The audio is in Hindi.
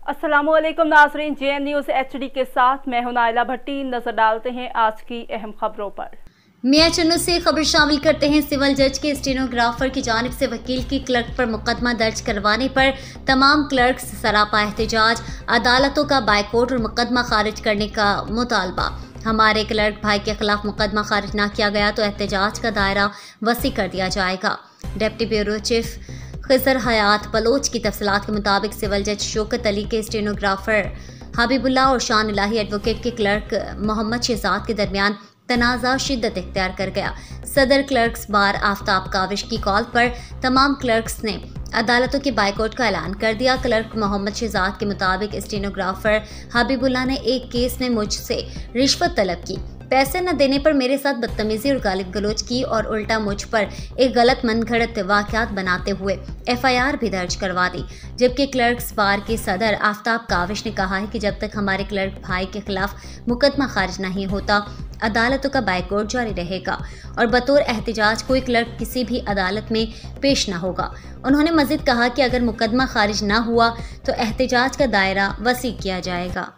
अस्सलामुअलैकुम नाज़रीन, JN न्यूज़ HD के साथ मैं हूं नाइला भट्टी। नजर डालते हैं आज की अहम खबरों पर। मियां चन्नू से खबर शामिल करते हैं। सिविल जज के स्टेनोग्राफर की जानिब से वकील की क्लर्क पर मुकदमा दर्ज करवाने पर तमाम क्लर्क्स सरापा एहतजाज, अदालतों का बायकॉट और मुकदमा खारिज करने का मुतालबा। हमारे क्लर्क भाई के खिलाफ मुकदमा खारिज न किया गया तो एहतजाज का दायरा वसी कर दिया जाएगा। डिप्टी ब्यूरो चीफ खिजर हयात बलोच की तफसीलात के मुताबिक सिविल जज शौकत अली के स्टेनोग्राफर हबीबुल्लाह और शान इलाही एडवोकेट के क्लर्क मोहम्मद शहजाद के दरमियान तनाज़ा शिद्दत इख्तियार कर गया। सदर क्लर्क्स बार आफ्ताब काविश की कॉल पर तमाम क्लर्क्स ने अदालतों के बायकॉट का ऐलान कर दिया। क्लर्क मोहम्मद शहजाद के मुताबिक स्टेनोग्राफर हबीबुल्लाह ने एक केस में मुझसे रिश्वत तलब की, पैसे न देने पर मेरे साथ बदतमीजी और गालिब गलोच की और उल्टा मुझ पर एक गलत मनगढ़ंत वाक़यात बनाते हुए FIR भी दर्ज करवा दी। जबकि क्लर्क्स बार के सदर आफ्ताब काविश ने कहा है कि जब तक हमारे क्लर्क भाई के खिलाफ मुकदमा खारिज नहीं होता अदालतों का बायकॉट जारी रहेगा और बतौर एहतजाज कोई क्लर्क किसी भी अदालत में पेश न होगा। उन्होंने मजीद कहा कि अगर मुकदमा खारिज न हुआ तो एहतजाज का दायरा वसी किया जाएगा।